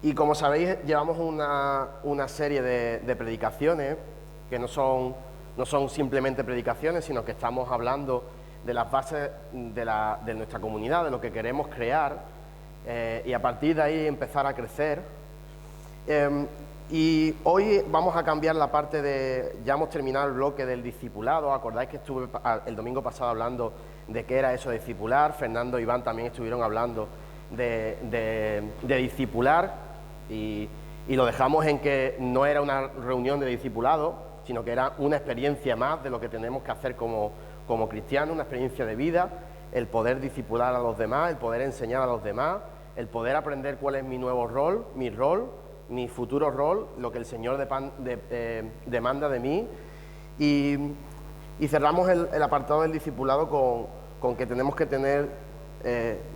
Y como sabéis, llevamos una serie de predicaciones que no son simplemente predicaciones, sino que estamos hablando de las bases de nuestra comunidad, de lo que queremos crear, y a partir de ahí empezar a crecer. Y hoy vamos a cambiar la parte de... Ya hemos terminado el bloque del discipulado. ¿Acordáis que estuve el domingo pasado hablando de qué era eso de discipular? Fernando e Iván también estuvieron hablando de discipular, y lo dejamos en que no era una reunión de discipulado, sino que era una experiencia más de lo que tenemos que hacer como cristianos, una experiencia de vida, el poder discipular a los demás, el poder enseñar a los demás, el poder aprender cuál es mi nuevo rol, mi futuro rol, lo que el Señor demanda de mí. Y cerramos el apartado del discipulado con que tenemos que tener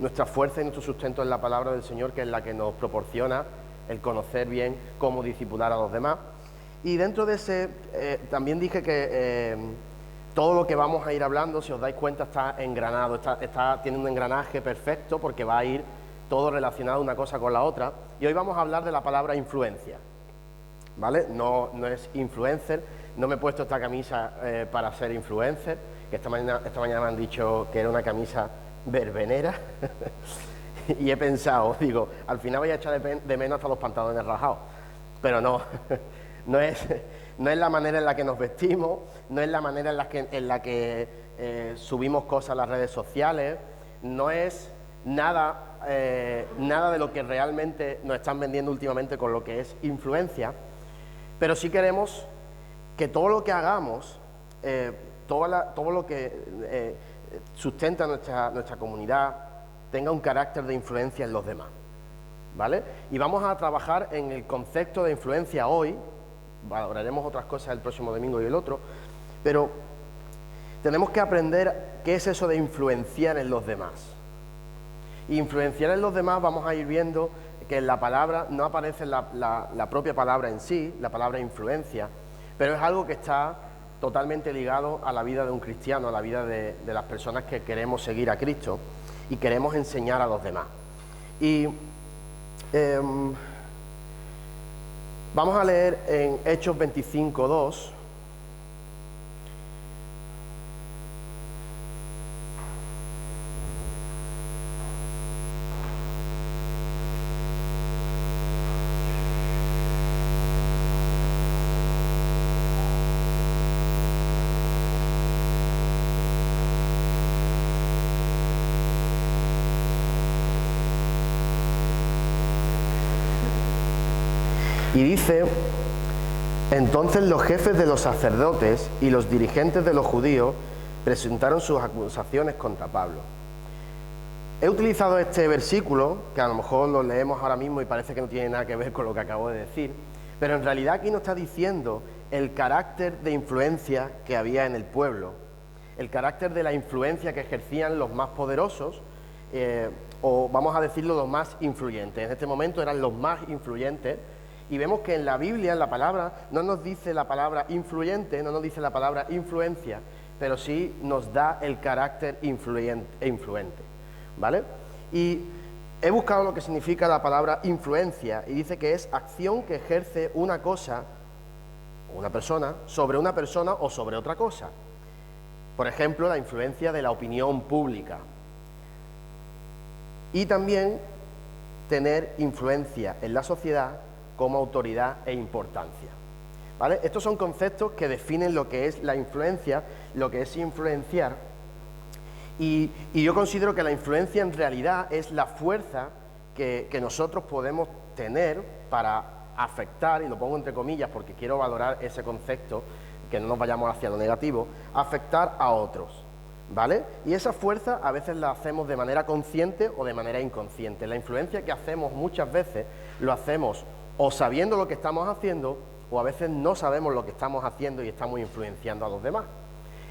nuestra fuerza y nuestro sustento en la palabra del Señor, que es la que nos proporciona el conocer bien cómo discipular a los demás. Y dentro de ese, también dije que todo lo que vamos a ir hablando, si os dais cuenta, está engranado, tiene un engranaje perfecto, porque va a ir todo relacionado una cosa con la otra. Y hoy vamos a hablar de la palabra influencia, ¿vale? No es influencer, no me he puesto esta camisa para ser influencer, que esta mañana me han dicho que era una camisa verbenera, y he pensado, digo, al final voy a echar de menos hasta los pantalones rajados, pero no, no es la manera en la que nos vestimos, no es la manera en la que subimos cosas a las redes sociales, no es nada de lo que realmente nos están vendiendo últimamente con lo que es influencia, pero sí queremos que todo lo que hagamos, todo lo que sustenta nuestra comunidad, tenga un carácter de influencia en los demás, ¿vale? Y vamos a trabajar en el concepto de influencia hoy, valoraremos otras cosas el próximo domingo y el otro, pero tenemos que aprender qué es eso de influenciar en los demás. Y influenciar en los demás, vamos a ir viendo que en la palabra no aparece la propia palabra en sí, la palabra influencia, pero es algo que está totalmente ligado a la vida de un cristiano, a la vida de las personas que queremos seguir a Cristo y queremos enseñar a los demás. Y vamos a leer en Hechos 25:2. Y dice: entonces los jefes de los sacerdotes y los dirigentes de los judíos presentaron sus acusaciones contra Pablo. He utilizado este versículo, que a lo mejor lo leemos ahora mismo y parece que no tiene nada que ver con lo que acabo de decir, pero en realidad aquí nos está diciendo el carácter de influencia que había en el pueblo, el carácter de la influencia que ejercían los más poderosos, o vamos a decirlo, los más influyentes. En este momento eran los más influyentes. Y vemos que en la Biblia, en la palabra, no nos dice la palabra influyente, no nos dice la palabra influencia, pero sí nos da el carácter influente, ¿vale? Y he buscado lo que significa la palabra influencia, y dice que es acción que ejerce una cosa, una persona, sobre una persona o sobre otra cosa. Por ejemplo, la influencia de la opinión pública. Y también tener influencia en la sociedad como autoridad e importancia, ¿vale? Estos son conceptos que definen lo que es la influencia, lo que es influenciar, y yo considero que la influencia en realidad es la fuerza que nosotros podemos tener para afectar, y lo pongo entre comillas porque quiero valorar ese concepto, que no nos vayamos hacia lo negativo, afectar a otros, ¿vale? Y esa fuerza a veces la hacemos de manera consciente o de manera inconsciente. La influencia que hacemos muchas veces lo hacemos o sabiendo lo que estamos haciendo, o a veces no sabemos lo que estamos haciendo y estamos influenciando a los demás.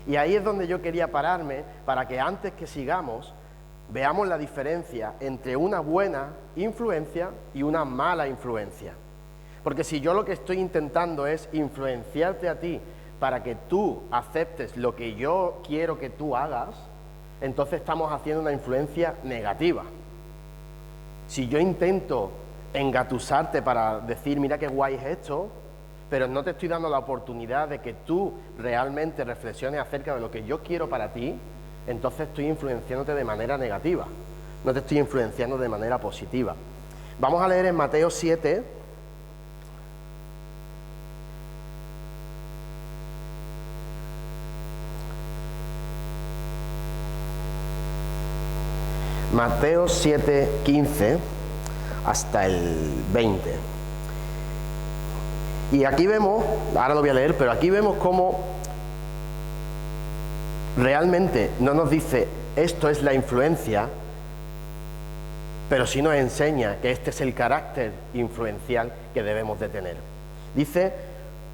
Y ahí es donde yo quería pararme, para que antes que sigamos, veamos la diferencia entre una buena influencia y una mala influencia. Porque si yo lo que estoy intentando es influenciarte a ti para que tú aceptes lo que yo quiero que tú hagas, entonces estamos haciendo una influencia negativa. Si yo intento engatusarte para decir, mira qué guay es esto, pero no te estoy dando la oportunidad de que tú realmente reflexiones acerca de lo que yo quiero para ti, entonces estoy influenciándote de manera negativa, no te estoy influenciando de manera positiva. Vamos a leer en Mateo 7, Mateo 7, 15 hasta el 20. Y aquí vemos, ahora lo voy a leer, pero aquí vemos cómo realmente no nos dice esto es la influencia, pero sí nos enseña que este es el carácter influencial que debemos de tener. Dice,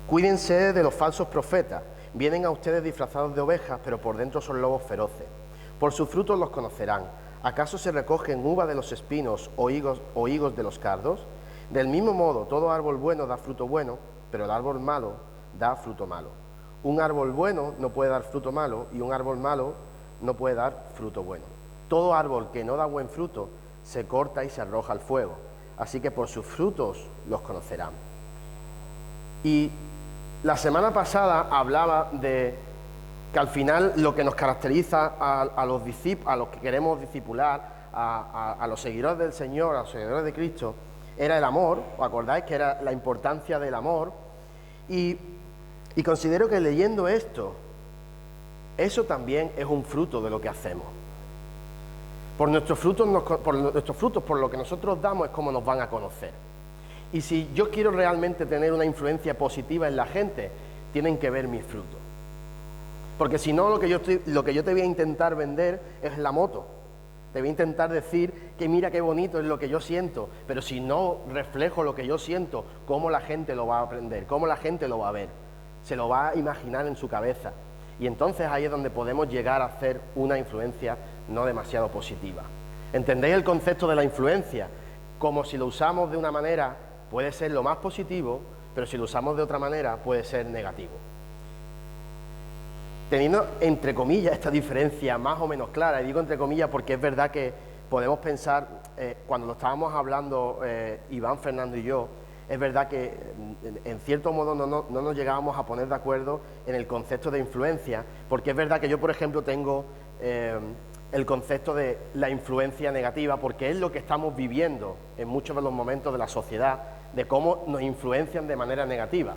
cuídense de los falsos profetas, vienen a ustedes disfrazados de ovejas, pero por dentro son lobos feroces. Por sus frutos los conocerán. ¿Acaso se recogen uvas de los espinos o higos de los cardos? Del mismo modo, todo árbol bueno da fruto bueno, pero el árbol malo da fruto malo. Un árbol bueno no puede dar fruto malo y un árbol malo no puede dar fruto bueno. Todo árbol que no da buen fruto se corta y se arroja al fuego. Así que por sus frutos los conocerán. Y la semana pasada hablaba de que al final lo que nos caracteriza a los que queremos discipular, a los seguidores del Señor, a los seguidores de Cristo, era el amor. ¿Os acordáis que era la importancia del amor? Y considero que leyendo esto, eso también es un fruto de lo que hacemos. Por nuestros frutos, por lo que nosotros damos es como nos van a conocer. Y si yo quiero realmente tener una influencia positiva en la gente, tienen que ver mis frutos. Porque si no, lo que yo te voy a intentar vender es la moto. Te voy a intentar decir que mira qué bonito es lo que yo siento, pero si no reflejo lo que yo siento, ¿cómo la gente lo va a aprender? ¿Cómo la gente lo va a ver? Se lo va a imaginar en su cabeza. Y entonces ahí es donde podemos llegar a hacer una influencia no demasiado positiva. ¿Entendéis el concepto de la influencia? Como si lo usamos de una manera puede ser lo más positivo, pero si lo usamos de otra manera puede ser negativo. Teniendo, entre comillas, esta diferencia más o menos clara, y digo entre comillas porque es verdad que podemos pensar, cuando lo estábamos hablando Iván, Fernando y yo, es verdad que en cierto modo no nos llegábamos a poner de acuerdo en el concepto de influencia, porque es verdad que yo, por ejemplo, tengo el concepto de la influencia negativa, porque es lo que estamos viviendo en muchos de los momentos de la sociedad, de cómo nos influencian de manera negativa.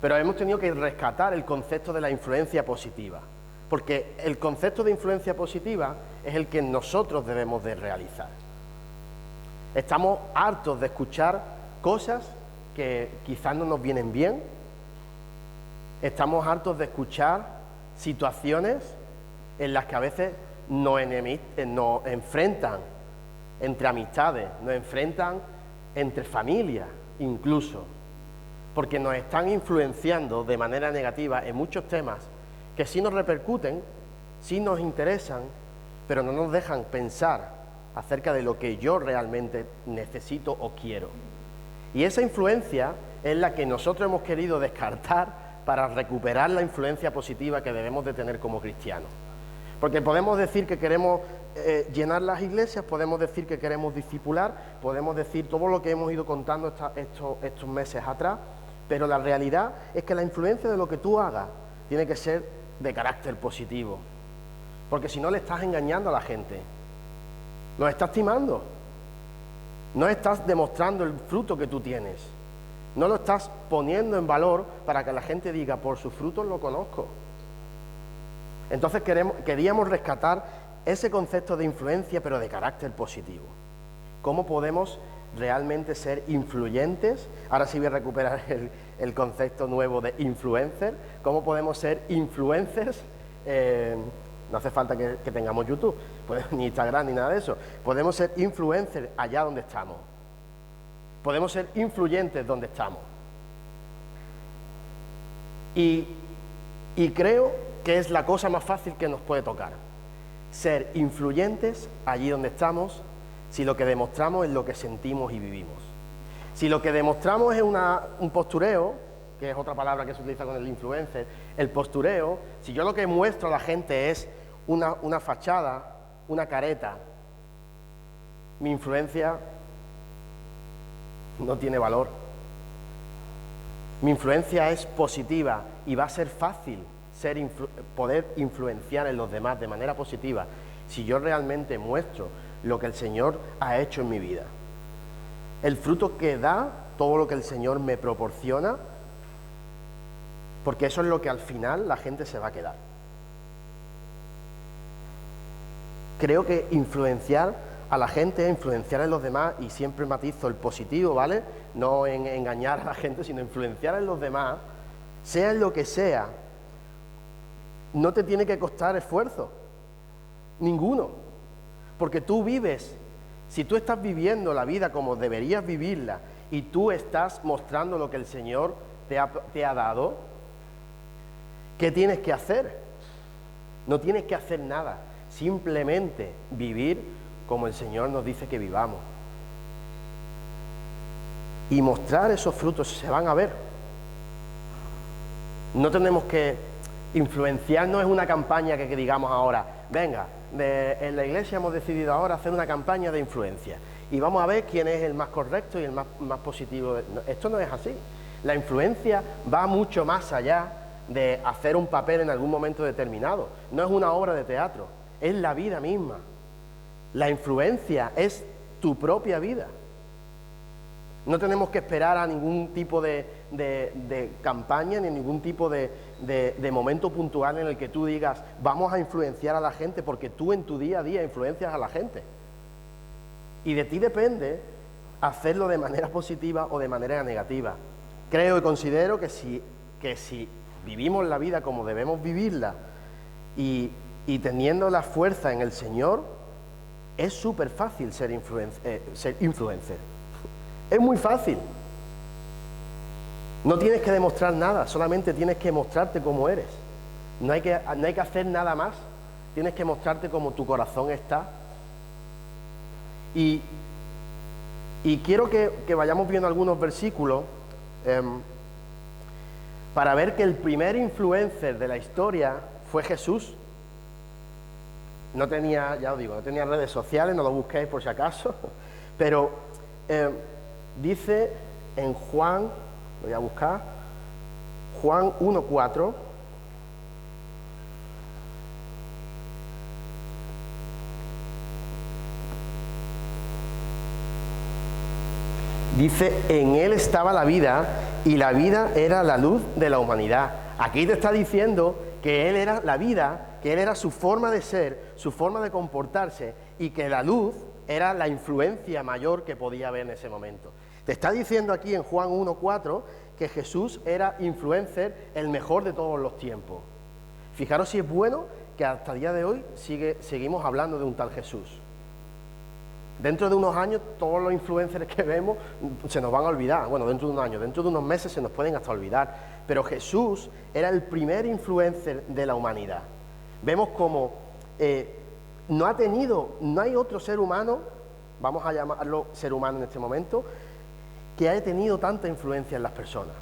Pero hemos tenido que rescatar el concepto de la influencia positiva, porque el concepto de influencia positiva es el que nosotros debemos de realizar. Estamos hartos de escuchar cosas que quizás no nos vienen bien, estamos hartos de escuchar situaciones en las que a veces nos enfrentan entre amistades, nos enfrentan entre familias incluso, porque nos están influenciando de manera negativa en muchos temas que sí nos repercuten, sí nos interesan, pero no nos dejan pensar acerca de lo que yo realmente necesito o quiero. Y esa influencia es la que nosotros hemos querido descartar para recuperar la influencia positiva que debemos de tener como cristianos. Porque podemos decir que queremos llenar las iglesias, podemos decir que queremos discipular, podemos decir todo lo que hemos ido contando estos meses atrás, pero la realidad es que la influencia de lo que tú hagas tiene que ser de carácter positivo, porque si no le estás engañando a la gente, los estás timando, no estás demostrando el fruto que tú tienes, no lo estás poniendo en valor para que la gente diga, por sus frutos lo conozco. Entonces queríamos rescatar ese concepto de influencia, pero de carácter positivo. ¿Cómo podemos realmente ser influyentes? Ahora sí voy a recuperar el concepto nuevo de influencer. ¿Cómo podemos ser influencers? No hace falta que tengamos YouTube, ni Instagram, ni nada de eso. Podemos ser influencers allá donde estamos. Podemos ser influyentes donde estamos. Y creo que es la cosa más fácil que nos puede tocar. Ser influyentes allí donde estamos, si lo que demostramos es lo que sentimos y vivimos. Si lo que demostramos es un postureo, que es otra palabra que se utiliza con el influencer, el postureo, si yo lo que muestro a la gente es una fachada, una careta, mi influencia no tiene valor. Mi influencia es positiva y va a ser fácil poder influenciar en los demás de manera positiva si yo realmente muestro lo que el Señor ha hecho en mi vida. El fruto que da todo lo que el Señor me proporciona, porque eso es lo que al final la gente se va a quedar. Creo que influenciar a la gente, influenciar en los demás, y siempre matizo el positivo, ¿vale? No en engañar a la gente, sino influenciar en los demás, sea en lo que sea, no te tiene que costar esfuerzo, ninguno, porque tú vives, si tú estás viviendo la vida como deberías vivirla, y tú estás mostrando lo que el Señor te ha dado, ¿qué tienes que hacer? No tienes que hacer nada, simplemente vivir como el Señor nos dice que vivamos. Y mostrar esos frutos, se van a ver. No tenemos que influenciar, no es una campaña que digamos ahora, venga, en la iglesia hemos decidido ahora hacer una campaña de influencia y vamos a ver quién es el más correcto y el más positivo. No, esto no es así. La influencia va mucho más allá de hacer un papel en algún momento determinado. No es una obra de teatro, es la vida misma. La influencia es tu propia vida. No tenemos que esperar a ningún tipo de campaña ni ningún tipo de momento puntual en el que tú digas vamos a influenciar a la gente, porque tú en tu día a día influencias a la gente. Y de ti depende hacerlo de manera positiva o de manera negativa. Creo y considero que si vivimos la vida como debemos vivirla y teniendo la fuerza en el Señor, es súper fácil ser influencer. Es muy fácil. No tienes que demostrar nada, solamente tienes que mostrarte como eres. No hay que hacer nada más. Tienes que mostrarte como tu corazón está. Y quiero que vayamos viendo algunos versículos para ver que el primer influencer de la historia fue Jesús. No tenía, ya os digo, no tenía redes sociales, no lo busquéis por si acaso, pero dice en Juan, lo voy a buscar, Juan 1:4, dice, en él estaba la vida y la vida era la luz de la humanidad. Aquí te está diciendo que él era la vida, que él era su forma de ser, su forma de comportarse, y que la luz era la influencia mayor que podía haber en ese momento. Te está diciendo aquí en Juan 1:4 que Jesús era influencer, el mejor de todos los tiempos. Fijaros si es bueno que hasta el día de hoy seguimos hablando de un tal Jesús. Dentro de unos años todos los influencers que vemos se nos van a olvidar. Bueno, dentro de un año, dentro de unos meses se nos pueden hasta olvidar. Pero Jesús era el primer influencer de la humanidad. Vemos como no hay otro ser humano, vamos a llamarlo ser humano en este momento, que haya tenido tanta influencia en las personas.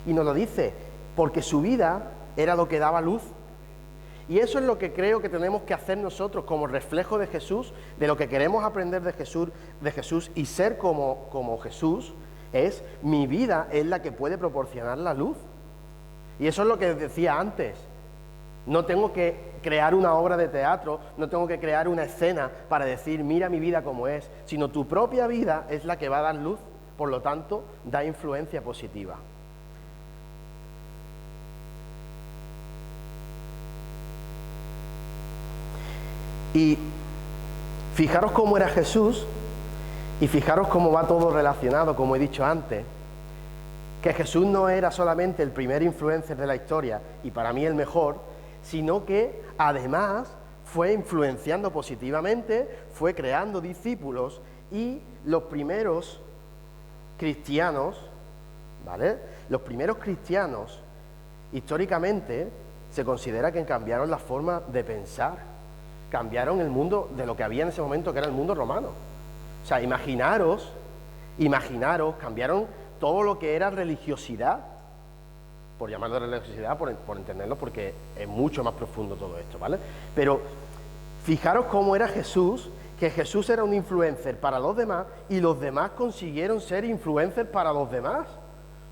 Y nos lo dice, porque su vida era lo que daba luz. Y eso es lo que creo que tenemos que hacer nosotros como reflejo de Jesús, de lo que queremos aprender de Jesús y ser como Jesús, es mi vida es la que puede proporcionar la luz. Y eso es lo que decía antes. No tengo que crear una obra de teatro, no tengo que crear una escena para decir, mira mi vida como es, sino tu propia vida es la que va a dar luz, por lo tanto, da influencia positiva. Y fijaros cómo era Jesús, y fijaros cómo va todo relacionado, como he dicho antes, que Jesús no era solamente el primer influencer de la historia, y para mí el mejor, sino que además fue influenciando positivamente, fue creando discípulos, y los primeros cristianos, ¿vale? Los primeros cristianos, históricamente, se considera que cambiaron la forma de pensar, cambiaron el mundo de lo que había en ese momento, que era el mundo romano. O sea, imaginaros, cambiaron todo lo que era religiosidad, por llamarlo religiosidad, por entenderlo, porque es mucho más profundo todo esto, ¿vale? Pero fijaros cómo era Jesús, que Jesús era un influencer para los demás y los demás consiguieron ser influencers para los demás.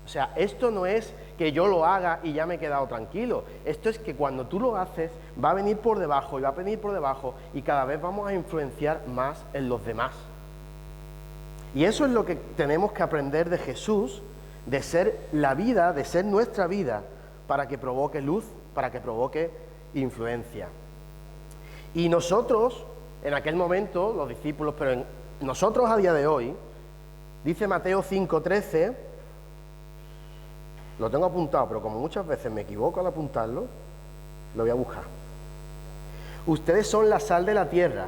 O sea, esto no es que yo lo haga y ya me he quedado tranquilo. Esto es que cuando tú lo haces, va a venir por debajo y va a venir por debajo y cada vez vamos a influenciar más en los demás. Y eso es lo que tenemos que aprender de Jesús, de ser la vida, de ser nuestra vida, para que provoque luz, para que provoque influencia. Y nosotros, en aquel momento, los discípulos, pero nosotros a día de hoy, dice Mateo 5:13, lo tengo apuntado, pero como muchas veces me equivoco al apuntarlo, lo voy a buscar. Ustedes son la sal de la tierra,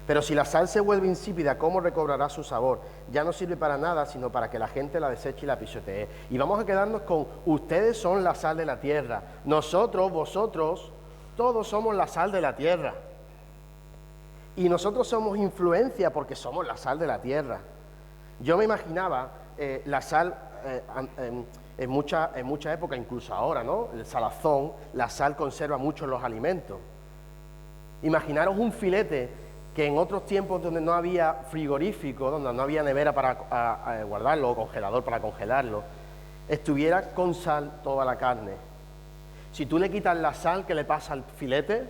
pero si la sal se vuelve insípida, ¿cómo recobrará su sabor? Ya no sirve para nada, sino para que la gente la deseche y la pisotee. Y vamos a quedarnos con, ustedes son la sal de la tierra, nosotros, vosotros, todos somos la sal de la tierra. Y nosotros somos influencia porque somos la sal de la tierra. Yo me imaginaba la sal en mucha época, incluso ahora, ¿no? El salazón, la sal conserva mucho los alimentos. Imaginaros un filete que en otros tiempos donde no había frigorífico, donde no había nevera para guardarlo o congelador para congelarlo, estuviera con sal toda la carne. Si tú le quitas la sal, ¿qué le pasa al filete?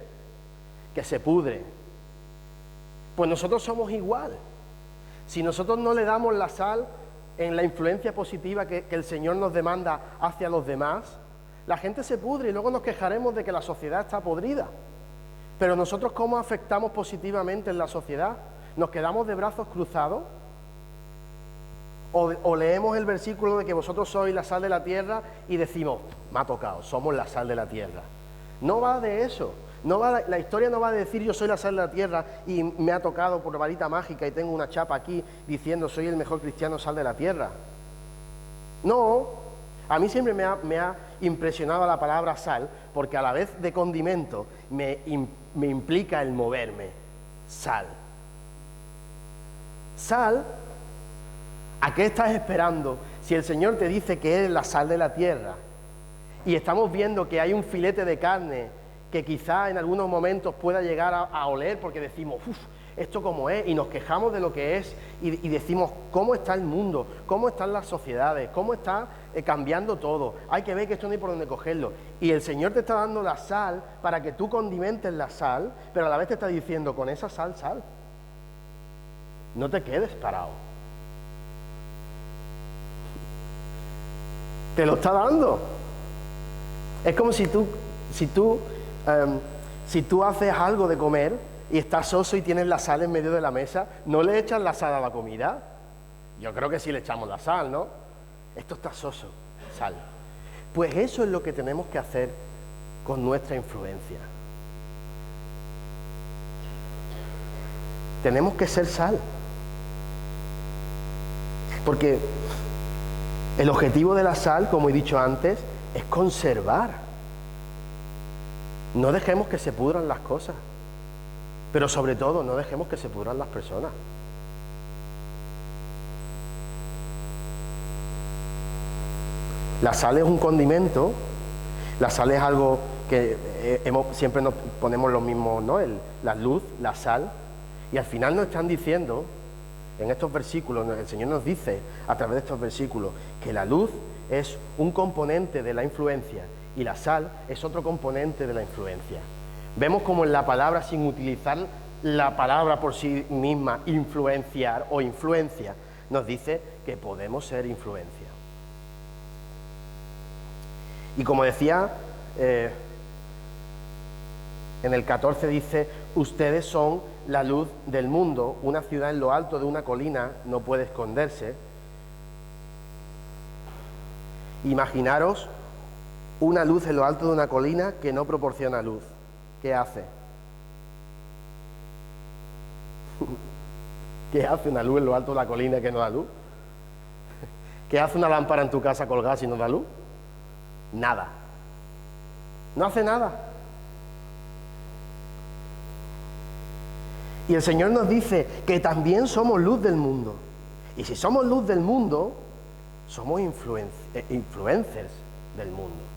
Que se pudre. Pues nosotros somos igual. Si nosotros no le damos la sal en la influencia positiva que el Señor nos demanda hacia los demás, la gente se pudre y luego nos quejaremos de que la sociedad está podrida. Pero nosotros, ¿cómo afectamos positivamente en la sociedad? ¿Nos quedamos de brazos cruzados? ¿O leemos el versículo de que vosotros sois la sal de la tierra y decimos, me ha tocado, somos la sal de la tierra? No va de eso. La historia no va de decir yo soy la sal de la tierra y me ha tocado por varita mágica y tengo una chapa aquí diciendo soy el mejor cristiano sal de la tierra. No, a mí siempre me ha impresionado la palabra sal porque a la vez de condimento me implica el moverme. Sal. Sal, ¿a qué estás esperando si el Señor te dice que eres la sal de la tierra? Y estamos viendo que hay un filete de carne que quizá en algunos momentos pueda llegar a oler porque decimos, uff, esto como es, y nos quejamos de lo que es y decimos, ¿cómo está el mundo? ¿Cómo están las sociedades? ¿Cómo está cambiando todo? Hay que ver que esto no hay por dónde cogerlo. Y el Señor te está dando la sal para que tú condimentes la sal, pero a la vez te está diciendo, con esa sal, sal. No te quedes parado. Te lo está dando. Es como si tú haces algo de comer y estás soso y tienes la sal en medio de la mesa, ¿no le echas la sal a la comida? Yo creo que sí le echamos la sal, ¿no? Esto está soso, sal. Pues eso es lo que tenemos que hacer con nuestra influencia. Tenemos que ser sal. Porque el objetivo de la sal, como he dicho antes, es conservar. No dejemos que se pudran las cosas, pero sobre todo no dejemos que se pudran las personas. La sal es un condimento, la sal es algo que siempre nos ponemos lo mismo, ¿no? La luz, la sal, y al final nos están diciendo, en estos versículos, el Señor nos dice a través de estos versículos, que la luz es un componente de la influencia, y la sal es otro componente de la influencia. Vemos como en la palabra, sin utilizar la palabra por sí misma, influenciar o influencia, nos dice que podemos ser influencia. Y como decía, en el 14 dice, ustedes son la luz del mundo, una ciudad en lo alto de una colina no puede esconderse. Imaginaros una luz en lo alto de una colina que no proporciona luz. ¿Qué hace? ¿Qué hace una luz en lo alto de la colina que no da luz? ¿Qué hace una lámpara en tu casa colgada si no da luz? Nada. No hace nada. Y el Señor nos dice que también somos luz del mundo. Y si somos luz del mundo, somos influencers del mundo.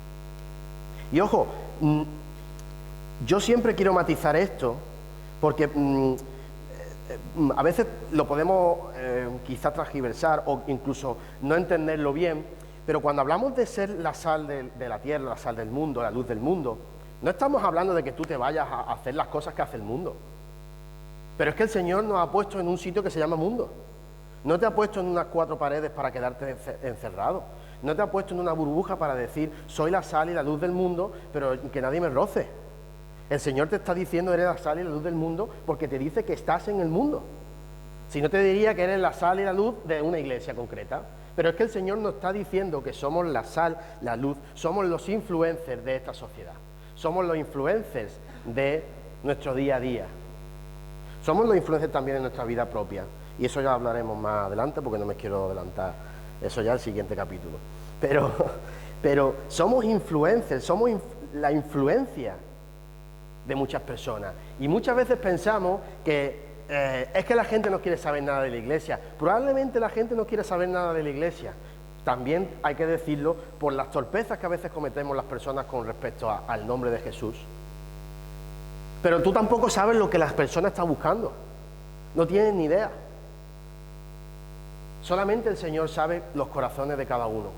Y ojo, yo siempre quiero matizar esto, porque a veces lo podemos quizá transgiversar o incluso no entenderlo bien, pero cuando hablamos de ser la sal de la tierra, la sal del mundo, la luz del mundo, no estamos hablando de que tú te vayas a hacer las cosas que hace el mundo. Pero es que el Señor nos ha puesto en un sitio que se llama mundo. No te ha puesto en unas 4 paredes para quedarte encerrado. No te ha puesto en una burbuja para decir, soy la sal y la luz del mundo, pero que nadie me roce. El Señor te está diciendo, eres la sal y la luz del mundo, porque te dice que estás en el mundo. Si no, te diría que eres la sal y la luz de una iglesia concreta. Pero es que el Señor nos está diciendo que somos la sal, la luz, somos los influencers de esta sociedad. Somos los influencers de nuestro día a día. Somos los influencers también en nuestra vida propia. Y eso ya hablaremos más adelante, porque no me quiero adelantar. Eso ya el siguiente capítulo. Pero somos influencers, somos la influencia de muchas personas. Y muchas veces pensamos que es que la gente no quiere saber nada de la iglesia. Probablemente la gente no quiere saber nada de la iglesia. También hay que decirlo por las torpezas que a veces cometemos las personas con respecto al nombre de Jesús. Pero tú tampoco sabes lo que las personas están buscando. No tienen ni idea. Solamente el Señor sabe los corazones de cada uno.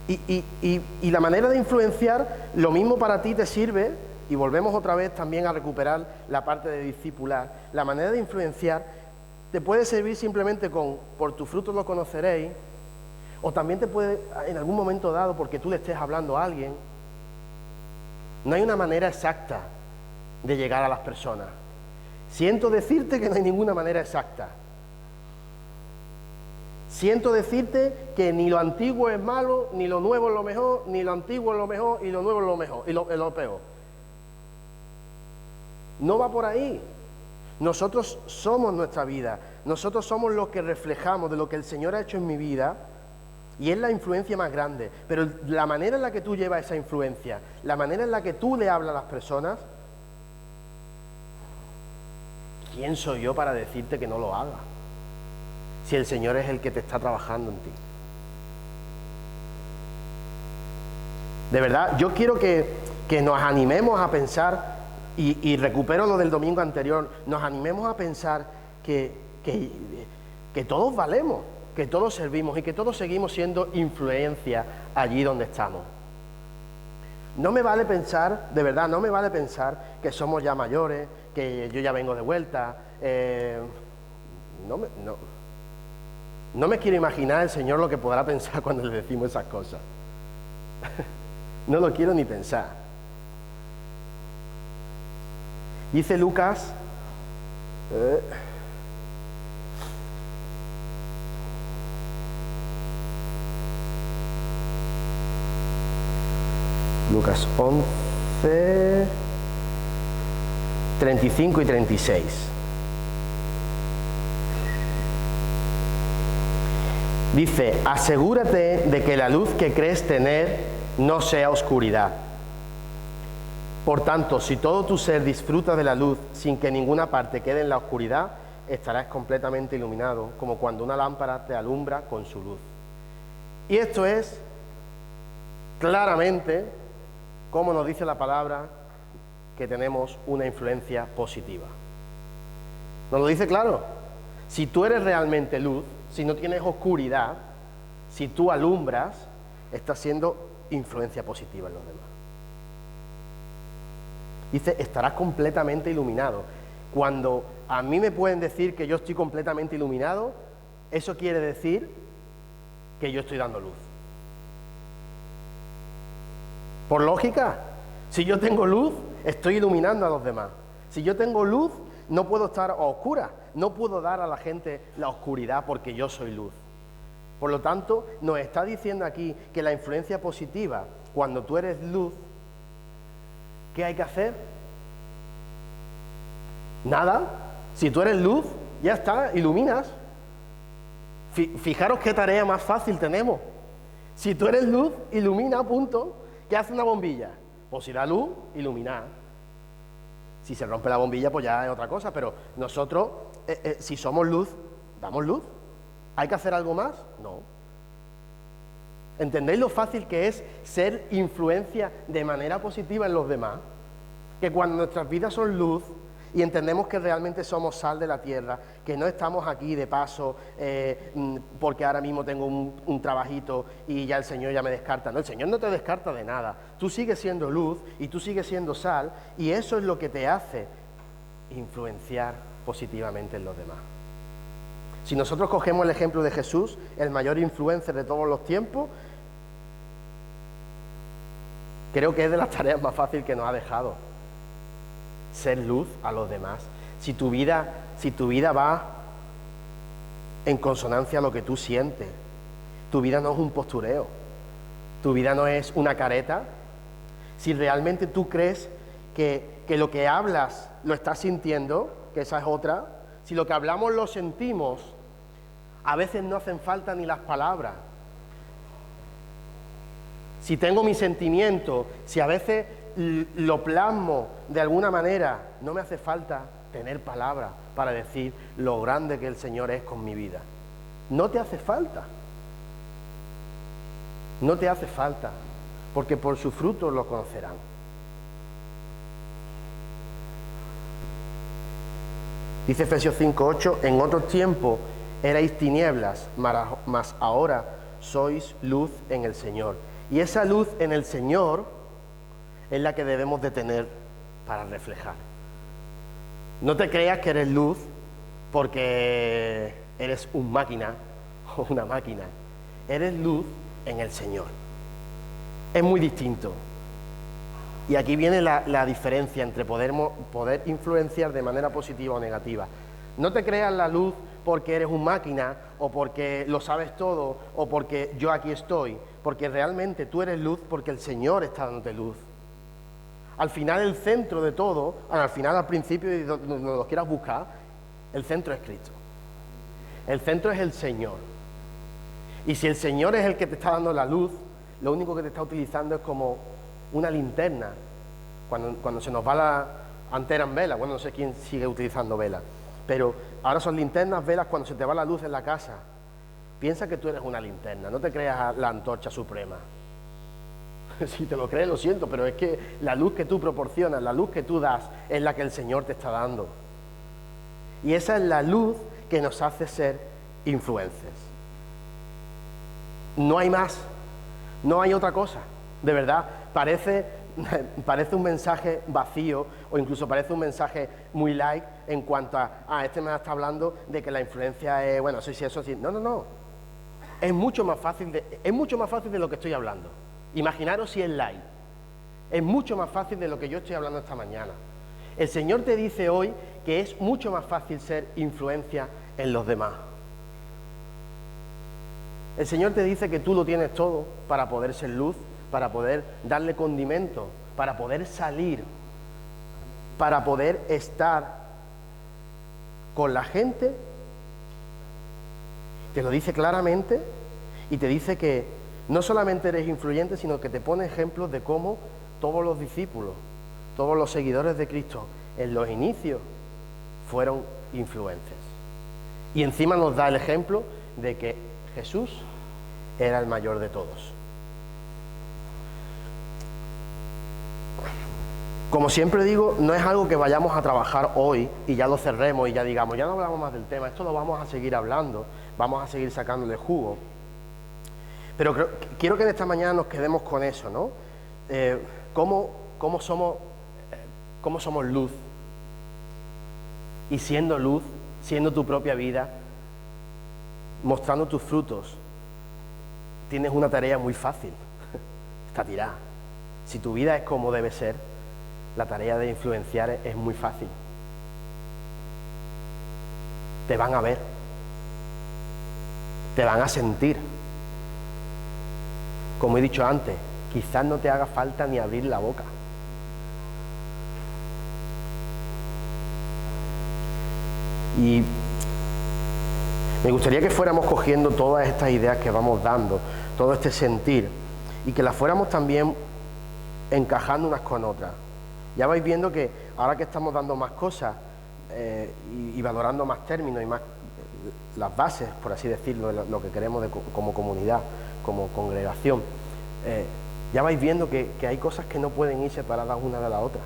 Y la manera de influenciar, lo mismo para ti te sirve, y volvemos otra vez también a recuperar la parte de discipular. La manera de influenciar te puede servir simplemente con, por tus frutos lo conoceréis, o también te puede, en algún momento dado, porque tú le estés hablando a alguien. No hay una manera exacta de llegar a las personas. Siento decirte que no hay ninguna manera exacta. Siento decirte que ni lo antiguo es malo, ni lo nuevo es lo mejor, ni lo antiguo es lo mejor, y lo nuevo es lo mejor, y lo peor. No va por ahí. Nosotros somos nuestra vida. Nosotros somos los que reflejamos de lo que el Señor ha hecho en mi vida, y es la influencia más grande. Pero la manera en la que tú llevas esa influencia, la manera en la que tú le hablas a las personas, ¿quién soy yo para decirte que no lo hagas? Si el Señor es el que te está trabajando en ti. De verdad, yo quiero que nos animemos a pensar, y recupero lo del domingo anterior, nos animemos a pensar que todos valemos, que todos servimos y que todos seguimos siendo influencia allí donde estamos. No me vale pensar, de verdad, no me vale pensar que somos ya mayores, que yo ya vengo de vuelta. No me quiero imaginar el Señor lo que podrá pensar cuando le decimos esas cosas. No lo quiero ni pensar. Dice Lucas, Lucas 11, 35 y 36. Dice, asegúrate de que la luz que crees tener no sea oscuridad. Por tanto, si todo tu ser disfruta de la luz sin que ninguna parte quede en la oscuridad, estarás completamente iluminado, como cuando una lámpara te alumbra con su luz. Y esto es claramente, como nos dice la palabra, que tenemos una influencia positiva. Nos lo dice claro. Si tú eres realmente luz, si no tienes oscuridad, si tú alumbras, estás siendo influencia positiva en los demás. Dice, estarás completamente iluminado. Cuando a mí me pueden decir que yo estoy completamente iluminado, eso quiere decir que yo estoy dando luz. Por lógica, si yo tengo luz, estoy iluminando a los demás. Si yo tengo luz, no puedo estar a oscuras, no puedo dar a la gente la oscuridad porque yo soy luz. Por lo tanto, nos está diciendo aquí que la influencia positiva, cuando tú eres luz, ¿qué hay que hacer? Nada. Si tú eres luz, ya está, iluminas. Fijaros qué tarea más fácil tenemos. Si tú eres luz, ilumina, punto. ¿Qué hace una bombilla? Pues si da luz, iluminar. Si se rompe la bombilla, pues ya es otra cosa, pero nosotros, si somos luz, damos luz. ¿Hay que hacer algo más? No. ¿Entendéis lo fácil que es ser influencia de manera positiva en los demás? Que cuando nuestras vidas son luz, y entendemos que realmente somos sal de la tierra, que no estamos aquí de paso porque ahora mismo tengo un trabajito y ya el Señor ya me descarta. No, el Señor no te descarta de nada. Tú sigues siendo luz y tú sigues siendo sal, y eso es lo que te hace influenciar positivamente en los demás. Si nosotros cogemos el ejemplo de Jesús, el mayor influencer de todos los tiempos, creo que es de las tareas más fáciles que nos ha dejado. Ser luz a los demás. Si tu vida va en consonancia a lo que tú sientes, tu vida no es un postureo, tu vida no es una careta. Si realmente tú crees que lo que hablas lo estás sintiendo, que esa es otra, si lo que hablamos lo sentimos, a veces no hacen falta ni las palabras. Si tengo mi sentimiento, si a veces lo plasmo de alguna manera, no me hace falta tener palabras para decir lo grande que el Señor es con mi vida. No te hace falta. No te hace falta, porque por sus frutos lo conocerán. Dice Efesios 5:8, en otros tiempos erais tinieblas, mas ahora sois luz en el Señor. Y esa luz en el Señor es la que debemos de tener para reflejar. No te creas que eres luz porque eres un máquina o una máquina. Eres luz en el Señor. Es muy distinto. Y aquí viene la diferencia entre poder influenciar de manera positiva o negativa. No te creas la luz porque eres un máquina o porque lo sabes todo o porque yo aquí estoy, porque realmente tú eres luz porque el Señor está dándote luz. Al final el centro de todo, al principio y donde lo quieras buscar, el centro es Cristo. El centro es el Señor. Y si el Señor es el que te está dando la luz, lo único que te está utilizando es como una linterna. Cuando se nos va la antena en vela, bueno, no sé quién sigue utilizando vela, pero ahora son linternas, velas, cuando se te va la luz en la casa. Piensa que tú eres una linterna, no te creas la antorcha suprema. Si te lo crees, lo siento, pero es que la luz que tú proporcionas, la luz que tú das, es la que el Señor te está dando. Y esa es la luz que nos hace ser influencers. No hay más, no hay otra cosa. De verdad, parece un mensaje vacío o incluso parece un mensaje muy light en cuanto este me está hablando de que la influencia es, bueno, sí, eso sí. No. Es mucho más fácil de lo que estoy hablando. Imaginaros si es light. Es mucho más fácil de lo que yo estoy hablando esta mañana. El Señor te dice hoy que es mucho más fácil ser influencia en los demás. El Señor te dice que tú lo tienes todo para poder ser luz, para poder darle condimento, para poder salir, para poder estar con la gente. Te lo dice claramente y te dice que no solamente eres influyente, sino que te pone ejemplos de cómo todos los discípulos, todos los seguidores de Cristo en los inicios fueron influencers. Y encima nos da el ejemplo de que Jesús era el mayor de todos. Como siempre digo, no es algo que vayamos a trabajar hoy y ya lo cerremos y ya digamos, ya no hablamos más del tema, esto lo vamos a seguir hablando, vamos a seguir sacándole jugo. Pero quiero que en esta mañana nos quedemos con eso, ¿no? ¿Cómo somos luz? Y siendo luz, siendo tu propia vida, mostrando tus frutos, tienes una tarea muy fácil, está tirada. Si tu vida es como debe ser, la tarea de influenciar es muy fácil. Te van a ver, te van a sentir. Como he dicho antes, quizás no te haga falta ni abrir la boca. Y me gustaría que fuéramos cogiendo todas estas ideas que vamos dando, todo este sentir, y que las fuéramos también encajando unas con otras. Ya vais viendo que ahora que estamos dando más cosas y valorando más términos y más las bases, por así decirlo, de lo que queremos como comunidad, como congregación, ya vais viendo que hay cosas que no pueden ir separadas una de la otra.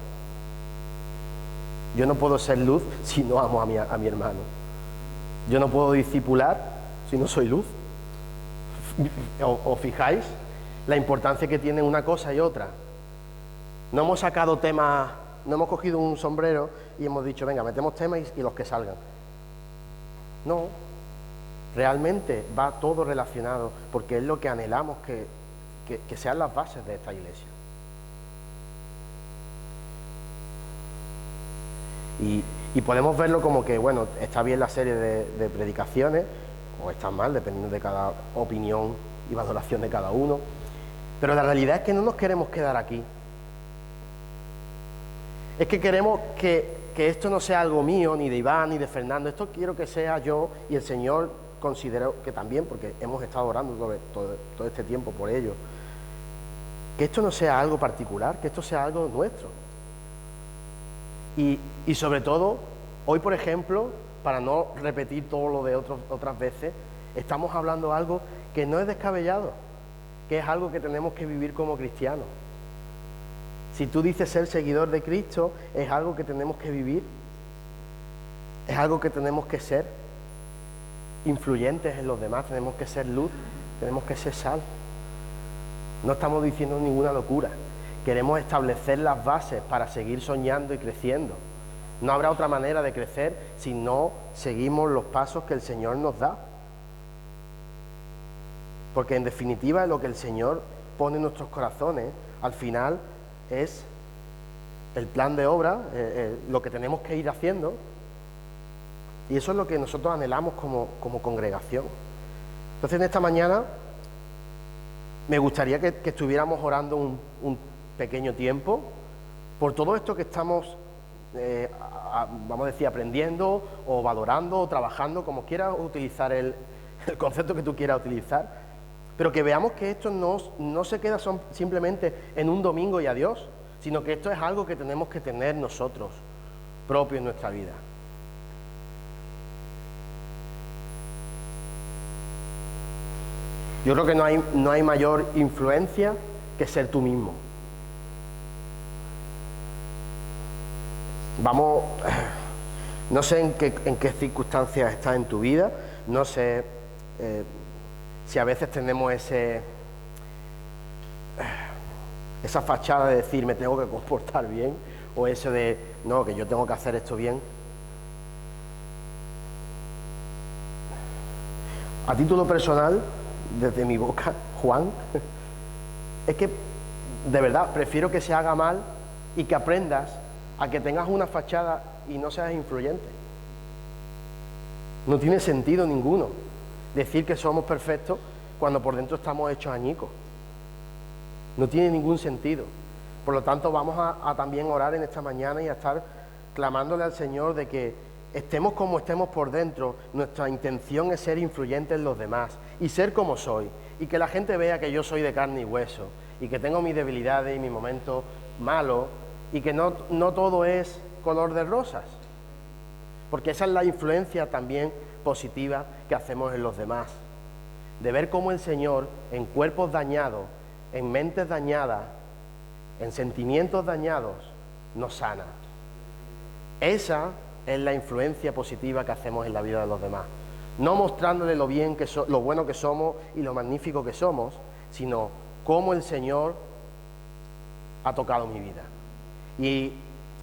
Yo no puedo ser luz si no amo a mi hermano. Yo no puedo discipular si no soy luz. ¿Os fijáis la importancia que tiene una cosa y otra? No hemos sacado temas, no hemos cogido un sombrero y hemos dicho, venga, metemos temas y los que salgan. No, realmente va todo relacionado, porque es lo que anhelamos que sean las bases de esta iglesia. Y podemos verlo como que, bueno, está bien la serie de predicaciones, o está mal, dependiendo de cada opinión y valoración de cada uno, pero la realidad es que no nos queremos quedar aquí. Es que queremos que esto no sea algo mío, ni de Iván, ni de Fernando. Esto quiero que sea yo, y el Señor considero que también, porque hemos estado orando todo este tiempo por ello, que esto no sea algo particular, que esto sea algo nuestro. Y sobre todo, hoy por ejemplo, para no repetir todo lo de otras veces, estamos hablando de algo que no es descabellado, que es algo que tenemos que vivir como cristianos. Si tú dices ser seguidor de Cristo, es algo que tenemos que vivir, es algo que tenemos que ser influyentes en los demás, tenemos que ser luz, tenemos que ser sal. No estamos diciendo ninguna locura, queremos establecer las bases para seguir soñando y creciendo. No habrá otra manera de crecer si no seguimos los pasos que el Señor nos da. Porque en definitiva lo que el Señor pone en nuestros corazones, al final es el plan de obra, lo que tenemos que ir haciendo, y eso es lo que nosotros anhelamos como congregación. Entonces en esta mañana me gustaría que estuviéramos orando un pequeño tiempo por todo esto que estamos, vamos a decir, aprendiendo o valorando o trabajando, como quieras utilizar el concepto que tú quieras utilizar. Pero que veamos que esto no se queda simplemente en un domingo y adiós, sino que esto es algo que tenemos que tener nosotros, propio en nuestra vida. Yo creo que no hay mayor influencia que ser tú mismo. Vamos, no sé en qué circunstancias estás en tu vida, no sé si a veces tenemos esa fachada de decir me tengo que comportar bien, o eso de no, que yo tengo que hacer esto bien. A título personal, desde mi boca, Juan, es que de verdad prefiero que se haga mal y que aprendas a que tengas una fachada y no seas influyente. No tiene sentido ninguno decir que somos perfectos cuando por dentro estamos hechos añicos. No tiene ningún sentido. Por lo tanto, vamos a también orar en esta mañana y a estar clamándole al Señor de que estemos como estemos por dentro, nuestra intención es ser influyentes en los demás y ser como soy, y que la gente vea que yo soy de carne y hueso y que tengo mis debilidades y mis momentos malos y que no todo es color de rosas, porque esa es la influencia también positiva que hacemos en los demás, de ver cómo el Señor en cuerpos dañados, en mentes dañadas, en sentimientos dañados, nos sana. Esa es la influencia positiva que hacemos en la vida de los demás, no mostrándole lo bueno que somos y lo magnífico que somos, sino cómo el Señor ha tocado mi vida. Y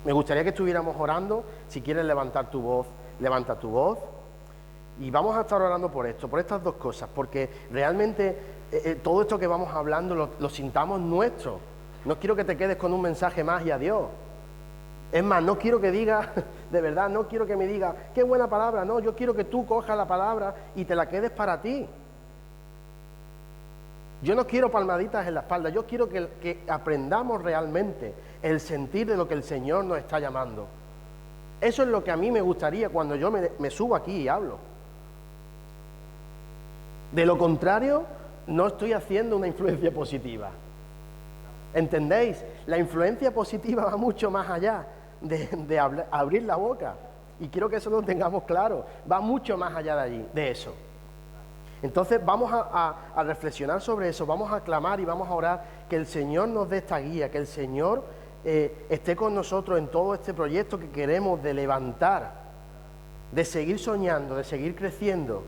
me gustaría que estuviéramos orando. Si quieres levantar tu voz, levanta tu voz. Y vamos a estar orando por esto, por estas dos cosas, porque realmente todo esto que vamos hablando lo sintamos nuestro. No quiero que te quedes con un mensaje más y adiós. Es más, no quiero que digas, de verdad, no quiero que me digas, qué buena palabra, no, yo quiero que tú cojas la palabra y te la quedes para ti. Yo no quiero palmaditas en la espalda, yo quiero que aprendamos realmente el sentir de lo que el Señor nos está llamando. Eso es lo que a mí me gustaría cuando yo me subo aquí y hablo. De lo contrario, no estoy haciendo una influencia positiva. ¿Entendéis? La influencia positiva va mucho más allá de abrir la boca. Y quiero que eso lo tengamos claro. Va mucho más allá de eso. Entonces vamos a reflexionar sobre eso, vamos a clamar y vamos a orar que el Señor nos dé esta guía, que el Señor esté con nosotros en todo este proyecto que queremos de levantar, de seguir soñando, de seguir creciendo.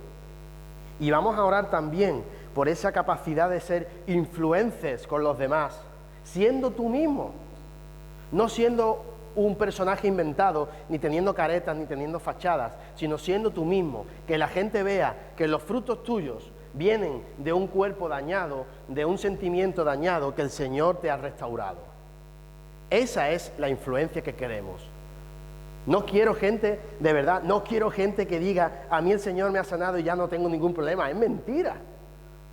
Y vamos a orar también por esa capacidad de ser influencers con los demás, siendo tú mismo, no siendo un personaje inventado, ni teniendo caretas, ni teniendo fachadas, sino siendo tú mismo, que la gente vea que los frutos tuyos vienen de un cuerpo dañado, de un sentimiento dañado que el Señor te ha restaurado. Esa es la influencia que queremos. No quiero gente, de verdad, no quiero gente que diga, a mí el Señor me ha sanado y ya no tengo ningún problema. Es mentira.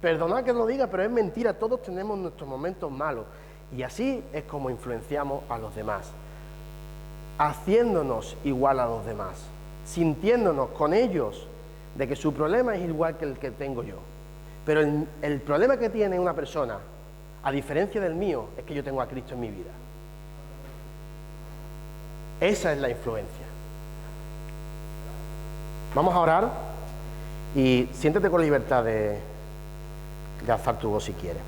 Perdonad que lo diga, pero es mentira. Todos tenemos nuestros momentos malos. Y así es como influenciamos a los demás. Haciéndonos igual a los demás. Sintiéndonos con ellos de que su problema es igual que el que tengo yo. Pero el problema que tiene una persona, a diferencia del mío, es que yo tengo a Cristo en mi vida. Esa es la influencia. Vamos a orar y siéntete con libertad de alzar tu voz si quieres.